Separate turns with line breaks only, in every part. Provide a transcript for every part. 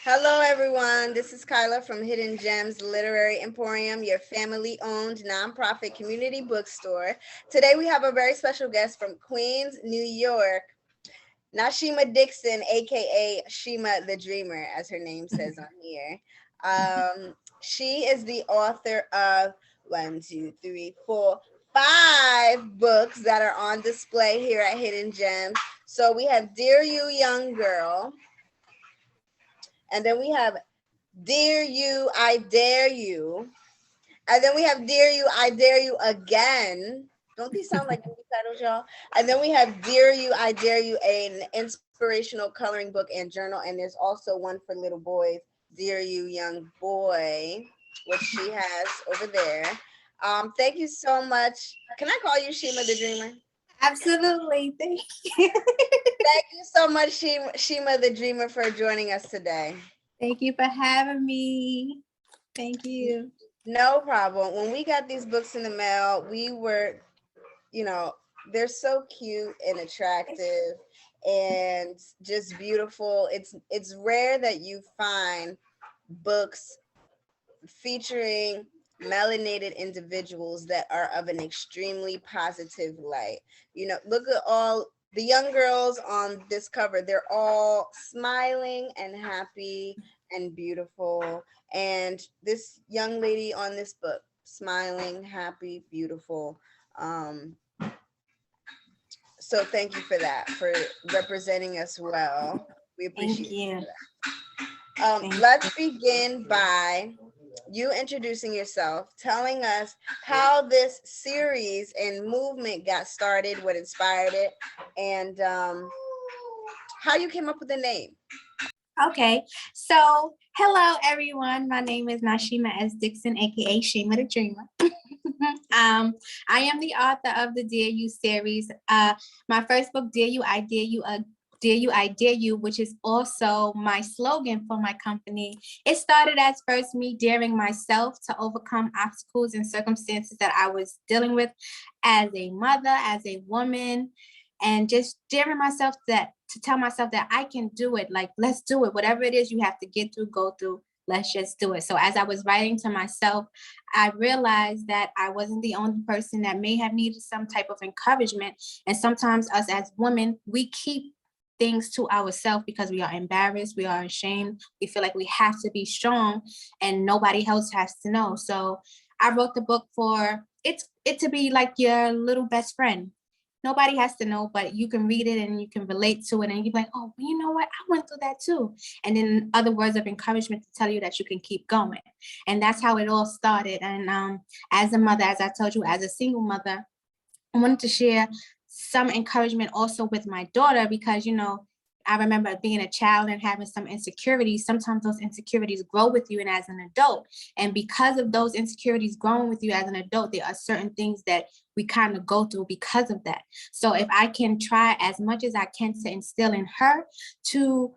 Hello, everyone. This is Kyla from Hidden Gems Literary Emporium, your family owned nonprofit community bookstore. Today, we have a very special guest from Queens, New York, Nasheema Dixon, aka Sheema the Dreamer, as her name says on here. She is the author of one, two, three, four, five books that are on display here at Hidden Gems. So we have Dear You Young Girl, and then we have Dear You, I Dare You. And then we have Dear You, I Dare You Again. Don't these sound like movie titles, y'all? And then we have Dear You, I Dare You, an inspirational coloring book and journal. And there's also one for little boys, Dear You Young Boy, which she has over there. Thank you so much. Can I call you Sheema the Dreamer?
Absolutely. Thank you.
Thank you so much, Sheema the Dreamer, for joining us today.
Thank you for having me. Thank you.
No problem. When we got these books in the mail, we were, they're so cute and attractive and just beautiful. It's rare that you find books featuring melanated individuals that are of an extremely positive light. Look at all the young girls on this cover. They're all smiling and happy and beautiful. And this young lady on this book, smiling, happy, beautiful. So thank you for that, for representing us well. We appreciate you. Let's begin by you introducing yourself, telling us how this series and movement got started, what inspired it, and how you came up with the name.
Okay, so hello everyone. My name is Nasheema Dixon, aka Sheema the Dreamer. I am the author of the Dear You series. My first book, Dear You, I Dare You, Dare You, I Dare You, which is also my slogan for my company. It started as first me daring myself to overcome obstacles and circumstances that I was dealing with as a mother, as a woman, and just daring myself to tell myself that I can do it. Like, let's do it. Whatever it is you have to get through, go through, let's just do it. So as I was writing to myself, I realized that I wasn't the only person that may have needed some type of encouragement. And sometimes us as women, we keep things to ourselves because we are embarrassed, we are ashamed, we feel like we have to be strong and nobody else has to know. So I wrote the book for it to be like your little best friend. Nobody has to know, but you can read it and you can relate to it and you're like, oh, you know what? I went through that too. And then other words of encouragement to tell you that you can keep going. And that's how it all started. And as a mother, as I told you, as a single mother, I wanted to share some encouragement also with my daughter because, I remember being a child and having some insecurities. Sometimes those insecurities grow with you and as an adult. And because of those insecurities growing with you as an adult, there are certain things that we kind of go through because of that. So if I can try as much as I can to instill in her to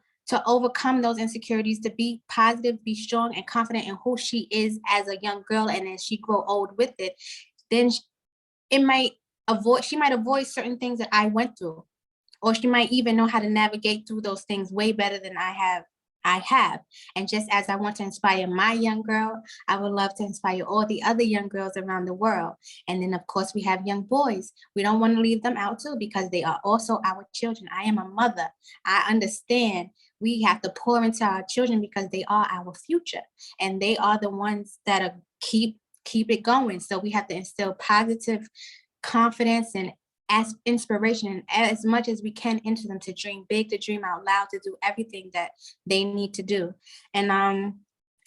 overcome those insecurities, to be positive, be strong and confident in who she is as a young girl, and as she grow old with it, then she might avoid certain things that I went through. Or she might even know how to navigate through those things way better than I have. And just as I want to inspire my young girl, I would love to inspire all the other young girls around the world. And then, of course, we have young boys. We don't want to leave them out too because they are also our children. I am a mother. I understand we have to pour into our children because they are our future. And they are the ones that are keep it going. So we have to instill positive confidence and as inspiration as much as we can into them to dream big, to dream out loud, to do everything that they need to do. And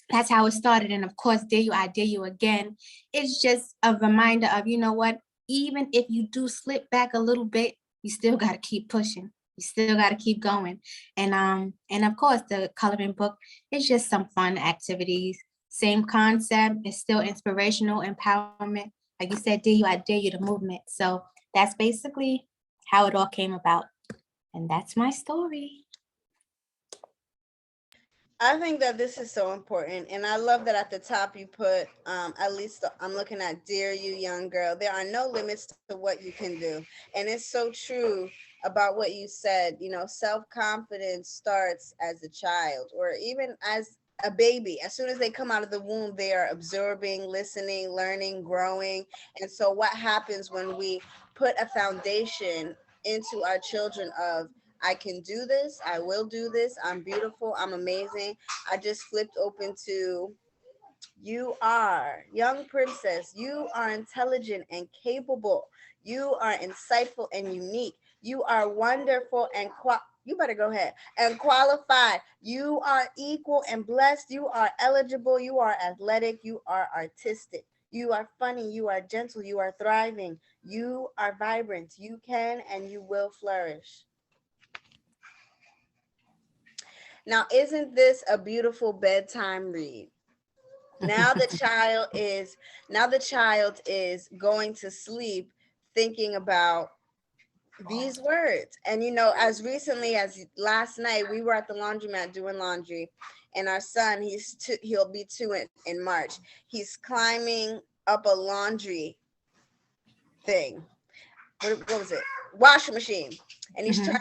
that's how it started. And of course, Dare You, I Dare You Again. It's just a reminder of, you know what, even if you do slip back a little bit, you still got to keep pushing. You still got to keep going. And of course, the coloring book is just some fun activities. Same concept. It's still inspirational, empowerment. Like you said, Dare You, I Dare You, the movement. So that's basically how it all came about. And that's my story.
I think that this is so important. And I love that at the top you put, at least I'm looking at Dear You Young Girl. There are no limits to what you can do. And it's so true. about what you said. Self-confidence starts as a child or even as a baby. As soon as they come out of the womb, they are absorbing, listening, learning, growing. And so what happens when we put a foundation into our children of, I can do this, I will do this, I'm beautiful, I'm amazing. I just flipped open to, you are young princess. You are intelligent and capable. You are insightful and unique. You are wonderful and you better go ahead and qualified. You are equal and blessed. You are eligible. You are athletic. You are artistic. You are funny. You are gentle. You are thriving. You are vibrant. You can and you will flourish. Now, isn't this a beautiful bedtime read? Now the child is going to sleep thinking about these words. And as recently as last night, we were at the laundromat doing laundry, and our son, he'll be 2 in March. He's climbing up a laundry thing. What was it? Washing machine. And he's trying to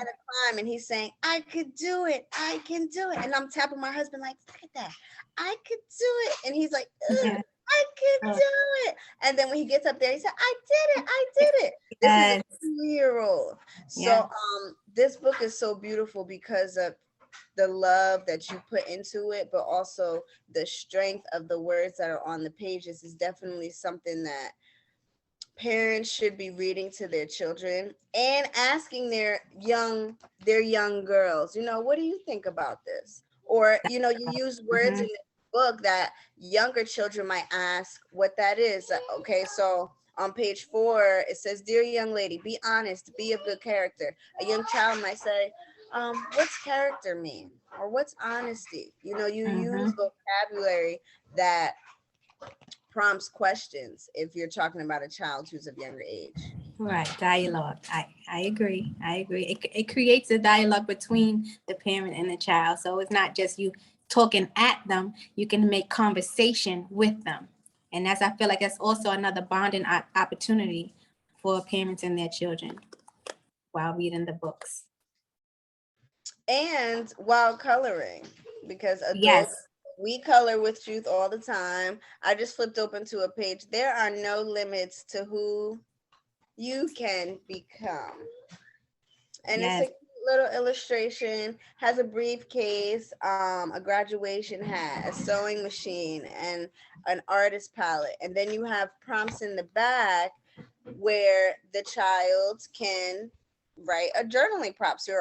climb, and he's saying, I could do it. I can do it. And I'm tapping my husband like, look at that. I could do it. And he's like, I can do it. And then when he gets up there, he said, I did it. I did it. This is a 2-year-old. So this book is so beautiful because of the love that you put into it, but also the strength of the words that are on the pages is definitely something that parents should be reading to their children and asking their young girls, what do you think about this? Or, you use words in the book that younger children might ask what that is. Okay, so on page 4, it says, dear young lady, be honest, be of good character. A young child might say, what's character mean? Or what's honesty? You use vocabulary that prompts questions if you're talking about a child who's of younger age.
Right, dialogue. I agree. It creates a dialogue between the parent and the child. So it's not just you talking at them. You can make conversation with them. And I feel like that's also another bonding opportunity for parents and their children while reading the books.
And while coloring, because adults, we color with truth all the time. I just flipped open to a page. There are no limits to who you can become. And it's a cute little illustration, has a briefcase, a graduation hat, a sewing machine, and an artist palette. And then you have prompts in the back where the child can write a journaling prompts. You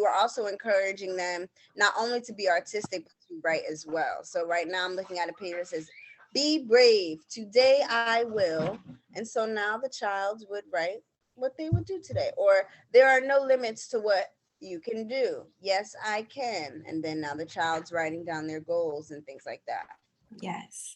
are also encouraging them not only to be artistic, but to write as well. So right now I'm looking at a page that says, be brave. Today I will. And so now the child would write what they would do today. Or there are no limits to what you can do. Yes, I can. And then now the child's writing down their goals and things like that.
Yes.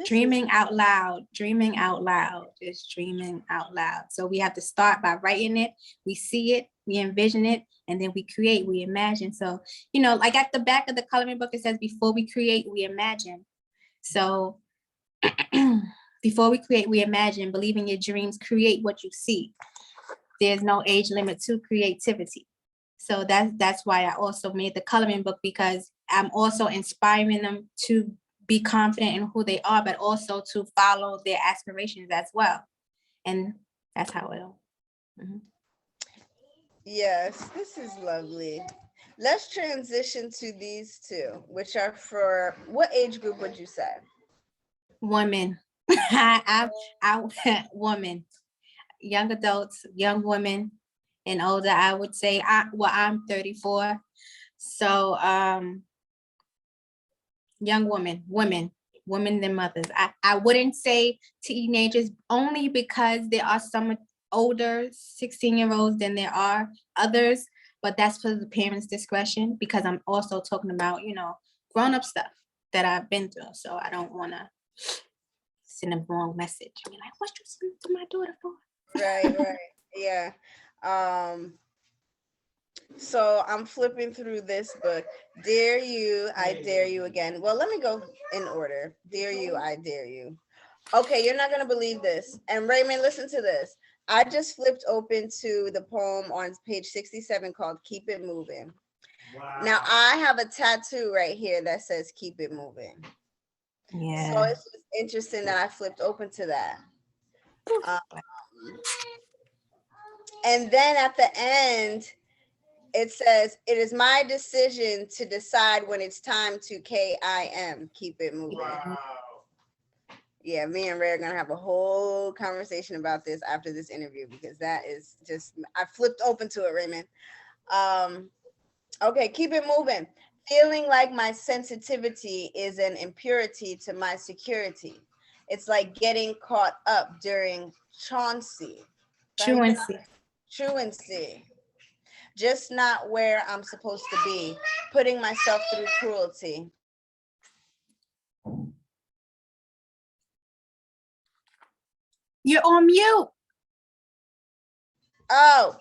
Dreaming out loud, just dreaming out loud. So we have to start by writing it. We see it, we envision it, and then we create, we imagine. So, like at the back of the coloring book, it says, before we create, we imagine. So before we create, we imagine. Believe in your dreams, create what you see. There's no age limit to creativity. So that's why I also made the coloring book, because I'm also inspiring them to be confident in who they are, but also to follow their aspirations as well. And that's how it'll.
Yes, this is lovely. Let's transition to these two, which are for what age group would you say?
Women. Women, young adults, young women, and older. I would say I'm 34. So young women than mothers. I wouldn't say teenagers, only because there are some older 16-year-olds than there are others, but that's for the parents' discretion, because I'm also talking about, grown-up stuff that I've been through. So I don't want to send a wrong message. I mean, like, what you send to my daughter for?
Right. Yeah. So I'm flipping through this book. Dare you, I dare you again. Well, let me go in order. Dare you, I dare you. Okay, you're not going to believe this. And Raymond, listen to this. I just flipped open to the poem on page 67 called Keep It Moving. Wow. Now, I have a tattoo right here that says Keep It Moving. Yeah. So it's just interesting that I flipped open to that. And then at the end, it says, it is my decision to decide when it's time to KIM, keep it moving. Wow. Yeah, me and Ray are gonna have a whole conversation about this after this interview because that is just, I flipped open to it, Raymond. Okay, keep it moving. Feeling like my sensitivity is an impurity to my security. It's like getting caught up during truancy.
Truancy.
Truancy. Just not where I'm supposed to be, putting myself through cruelty.
You're on mute.
Oh,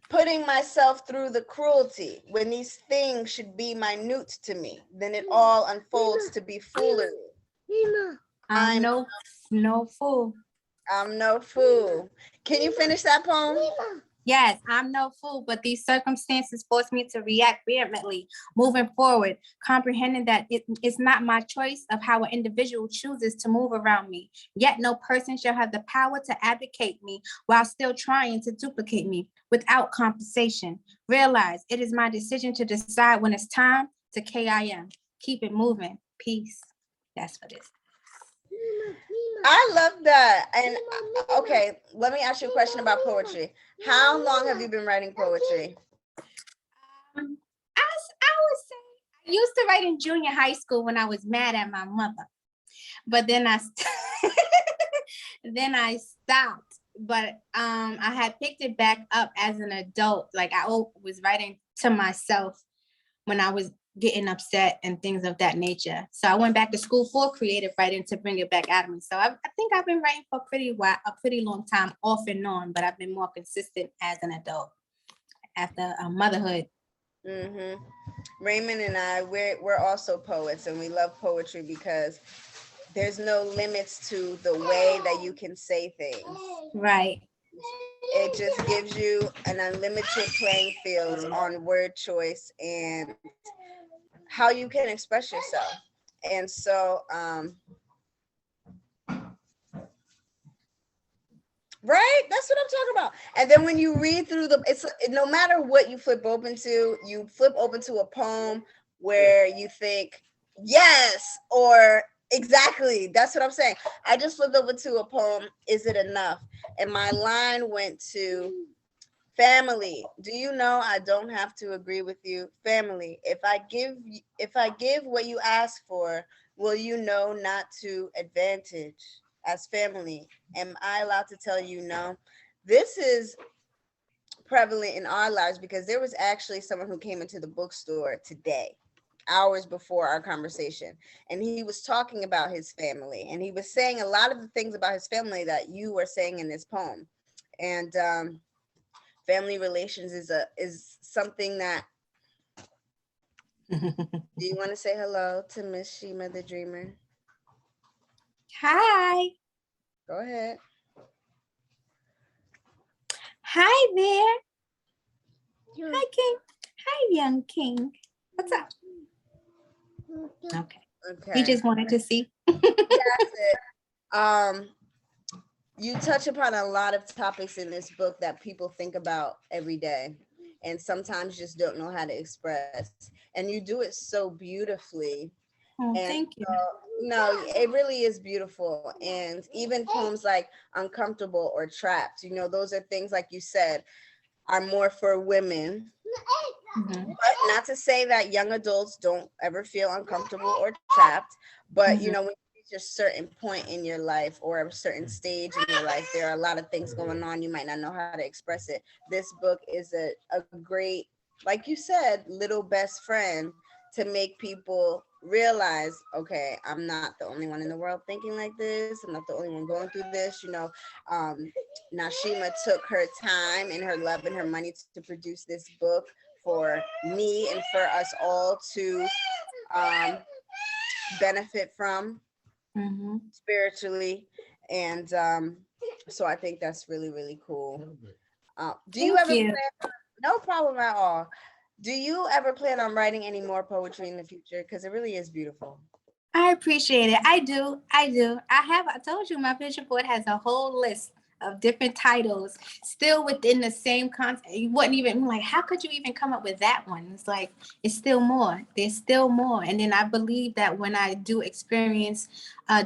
putting myself through the cruelty when these things should be minute to me. Then it all unfolds to be foolery.
I'm no fool.
I'm no fool. Can you finish that poem?
Yes, I'm no fool, but these circumstances force me to react vehemently, moving forward, comprehending that it is not my choice of how an individual chooses to move around me. Yet no person shall have the power to abdicate me while still trying to duplicate me without compensation. Realize it is my decision to decide when it's time to KIM. Keep it moving. Peace. That's what it is.
I love that. And okay, let me ask you a question about poetry. How long have you been writing poetry?
I would say I used to write in junior high school when I was mad at my mother, but then I stopped. But I had picked it back up as an adult. Like I was writing to myself when I was getting upset and things of that nature. So I went back to school for creative writing to bring it back out of me. So I think I've been writing for a pretty long time, off and on, but I've been more consistent as an adult after motherhood.
Mm-hmm. Raymond and I, we're also poets, and we love poetry because there's no limits to the way that you can say things.
Right.
It just gives you an unlimited playing field on word choice and how you can express yourself. And so, right? That's what I'm talking about. And then when you read through it's no matter what you flip open to, you flip open to a poem where you think, yes, or exactly. That's what I'm saying. I just flipped over to a poem, Is It Enough? And my line went to, family, do you know I don't have to agree with you? Family, if I give what you ask for, will you know not to advantage? As family, am I allowed to tell you no? This is prevalent in our lives because there was actually someone who came into the bookstore today, hours before our conversation, and he was talking about his family, and he was saying a lot of the things about his family that you were saying in this poem. And family relations is something that do you want to say hello to Miss Sheema the Dreamer?
Hi.
Go ahead.
Hi there. Hi, King. Hi, young King. What's up? Okay. We just wanted to see.
That's it. You touch upon a lot of topics in this book that people think about every day and sometimes just don't know how to express. And you do it so beautifully.
Oh, thank you.
No, it really is beautiful. And even poems like Uncomfortable or Trapped, those are things, like you said, are more for women. Mm-hmm. But not to say that young adults don't ever feel uncomfortable or trapped, but when you reach a certain point in your life or a certain stage in your life, there are a lot of things going on. You might not know how to express it. This book is a great, like you said, little best friend to make people realize, okay, I'm not the only one in the world thinking like this. I'm not the only one going through this. Nasheema took her time and her love and her money to produce this book for me and for us all to benefit from spiritually. And So I think that's really, really cool. Do you
Thank
ever
you.
plan? No problem at all. Do you ever plan on writing any more poetry in the future? Because it really is beautiful.
I appreciate it. I do. I do. I told you my vision board has a whole list of different titles still within the same content. You wouldn't even I'm like, how could you even come up with that one? It's like, it's still more. There's still more. And then I believe that when I do experience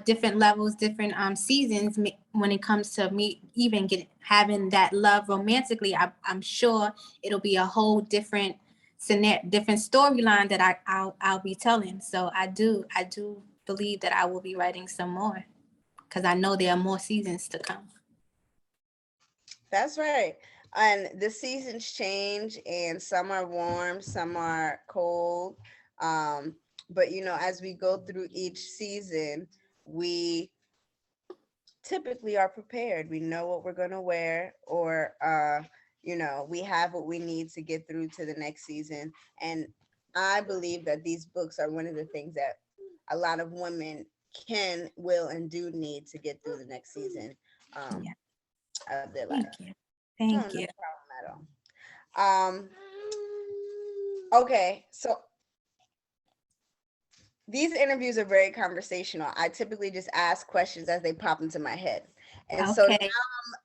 different levels, different seasons, when it comes to me even having that love romantically, I'm sure it'll be a whole different storyline that I'll be telling. So I do believe that I will be writing some more because I know there are more seasons to come.
That's right. And the seasons change, and some are warm, some are cold. Um, but as we go through each season, we typically are prepared. We know what we're going to wear, or we have what we need to get through to the next season. And I believe that these books are one of the things that a lot of women can, will, and do need to get through the next season um,
Yeah.
of their life.
Thank you.
Oh,
Thank
no
you.
problem at all. Okay, so these interviews are very conversational. I typically just ask questions as they pop into my head. And so
Okay.
now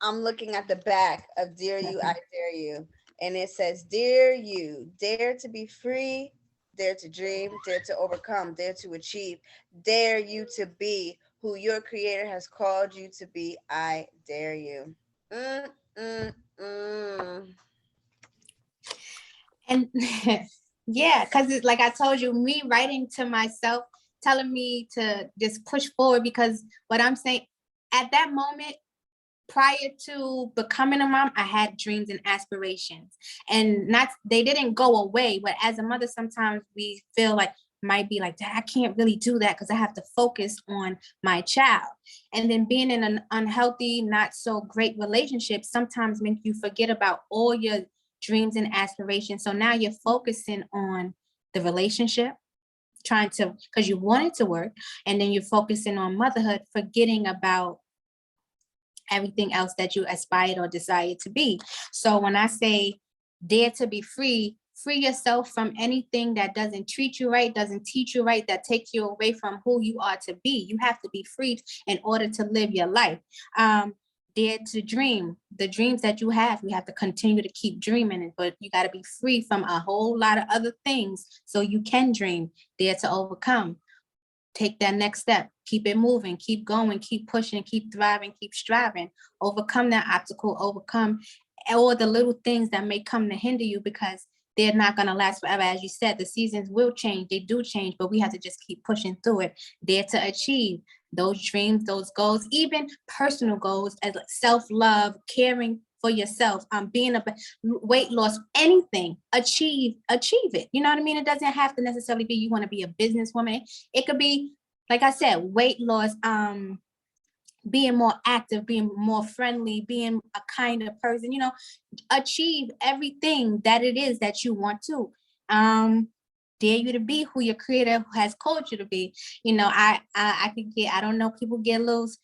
I'm looking at the back of Dear You, I Dare You. And it says, Dear you, dare to be free, dare to dream, dare to overcome, dare to achieve, dare you to be who your creator has called you to be. I dare you. Mm, mm, mm.
And yeah, because it's like I told you, me writing to myself, telling me to just push forward because what I'm saying at that moment, prior to becoming a mom, I had dreams and aspirations, and not they didn't go away. But as a mother, sometimes we feel like might be like, Dad, I can't really do that because I have to focus on my child. And then being in an unhealthy, not so great relationship sometimes make you forget about all your dreams and aspirations. So now you're focusing on the relationship, trying to because you want it to work, and then you're focusing on motherhood, forgetting about everything else that you aspired or desired to be. So when I say dare to be free, free yourself from anything that doesn't treat you right, doesn't teach you right, that takes you away from who you are to be. You have to be free in order to live your life. Dare to dream. The dreams that you have to continue to keep dreaming it, but you got to be free from a whole lot of other things so you can dream. Dare to overcome, take that next step, keep it moving, keep going, keep pushing, keep thriving, keep striving, overcome that obstacle, overcome all the little things that may come to hinder you because they're not going to last forever. As you said, the seasons will change, they do change, but we have to just keep pushing through it, there to achieve those dreams, those goals, even personal goals as like self-love, caring for yourself, being a weight loss, anything, achieve it. You know what I mean? It doesn't have to necessarily be you want to be a businesswoman. It could be, like I said, weight loss, being more active, being more friendly, being a kinder person, achieve everything that it is that you want to. Dare you to be who your creator has called you to be. I could get, I don't know, people get loose.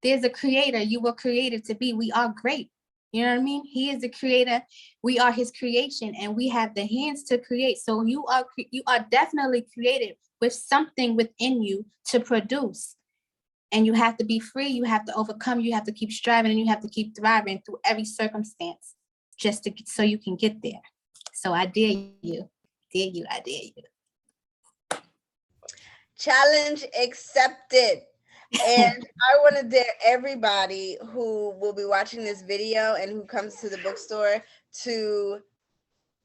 There's a creator, you were created to be. We are great. You know what I mean? He is the creator. We are his creation and we have the hands to create. So you are definitely created with something within you to produce. And you have to be free, you have to overcome, you have to keep striving, and you have to keep thriving through every circumstance just to so you can get there. So I dare you, I dare you.
Challenge accepted. And I want to dare everybody who will be watching this video and who comes to the bookstore to,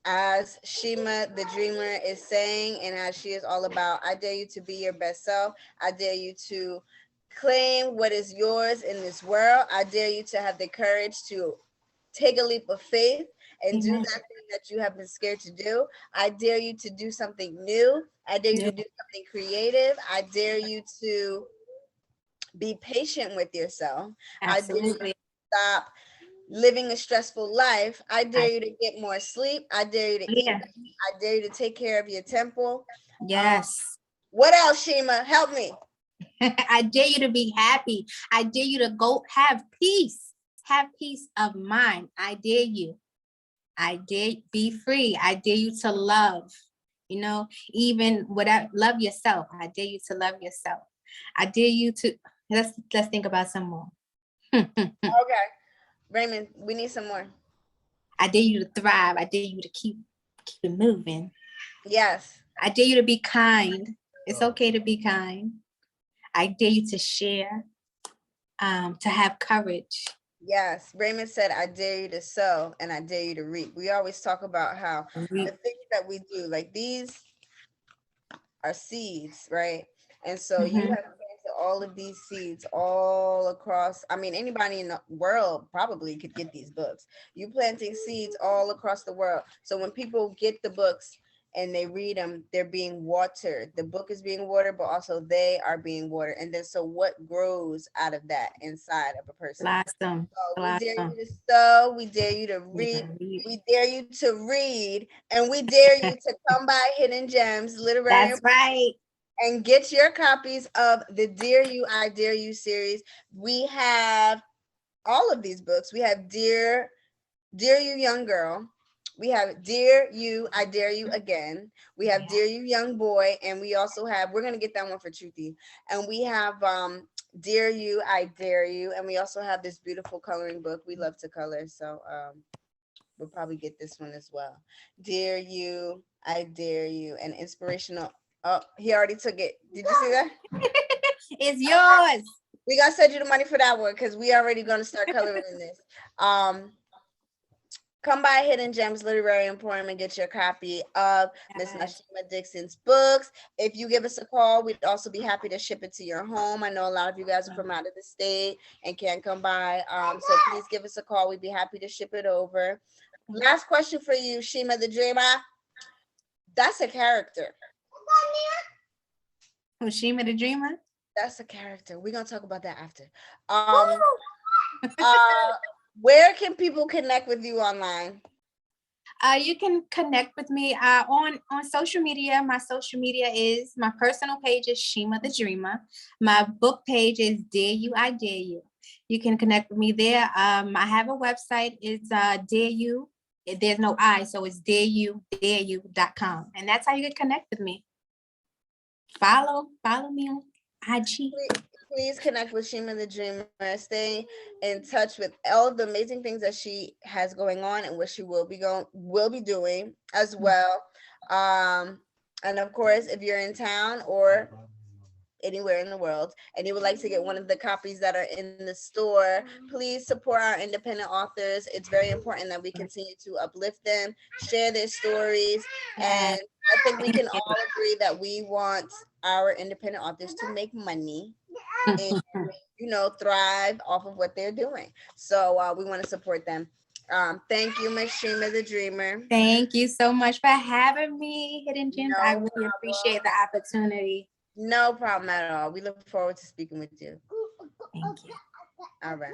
as Shima the dreamer is saying, and as she is all about, I dare you to be your best self. I dare you to claim what is yours in this world. I dare you to have the courage to take a leap of faith and do
Amen.
that thing that you have been scared to do. I dare you to do something new. I dare you
Yeah,
to do something creative. I dare you to be patient with yourself. I dare you to
absolutely.
stop living a stressful life. I dare
I,
you to get more sleep. I dare you to eat
yeah,
better. I dare you to take care of your temple.
yes.
What else, Shima? Help me.
I dare you to be happy. I dare you to go have peace. Have peace of mind. I dare you. I dare be free. I dare you to love. You know, even without love yourself. I dare you to love yourself. I dare you to let's think about some more.
Okay. Raymond, we need some more.
I dare you to thrive. I dare you to keep it moving.
Yes.
I dare you to be kind. It's okay to be kind. I dare you to share, to have courage.
Yes. Raymond said, I dare you to sow and I dare you to reap. We always talk about how the things that we do, like these are seeds, right? And so you have planted all of these seeds all across. I mean, anybody in the world probably could get these books. You planting seeds all across the world. So when people get the books and they read them, they're being watered. The book is being watered, but also they are being watered. And then so what grows out of that inside of a person?
Blossom.
So we dare you to sow, we dare you to read,
Yeah.
we dare you to read, and we dare you to come by Hidden Gems Literary
That's right.
and get your copies of the Dear You, I Dare You series. We have all of these books. We have Dear You Young Girl. We have Dear You, I Dare You Again. We have Dear You Young Boy. And we also have, we're going to get that one for Truthy. And we have Dear You, I Dare You. And we also have this beautiful coloring book. We love to color. So we'll probably get this one as well. Dear You, I Dare You. And inspirational. Oh, he already took it. Did you see that?
It's yours.
We got to send you the money for that one because we already going to start coloring in this. Come by Hidden Gems Literary Emporium and get your copy of Miss Nasheema Dixon's books. If you give us a call, we'd also be happy to ship it to your home. I know a lot of you guys are from out of the state and can't come by. So please give us a call. We'd be happy to ship it over. Last question for you, Sheema the Dreamer. That's a character.
Who's Sheema the Dreamer?
That's a character. We're going to talk about that after. Where can people connect with you online?
You can connect with me on social media. My social media is, my personal page is Sheema the Dreamer. My book page is Dare You, I Dare You. You can connect with me there. I have a website. It's Dare You. There's no I, so it's dareyou.com. And that's how you can connect with me. Follow me on IG.
Please connect with Sheema the Dreamer. Stay in touch with all of the amazing things that she has going on and what she will be doing as well. And of course, if you're in town or anywhere in the world and you would like to get one of the copies that are in the store, please support our independent authors. It's very important that we continue to uplift them, share their stories, and I think we can all agree that we want our independent authors to make money and thrive off of what they're doing. So we want to support them. Thank you, Miss Sheema the Dreamer.
Thank you so much for having me, Hidden Gems. I really appreciate the opportunity.
No problem at all. We look forward to speaking with you.
Thank you.
All right.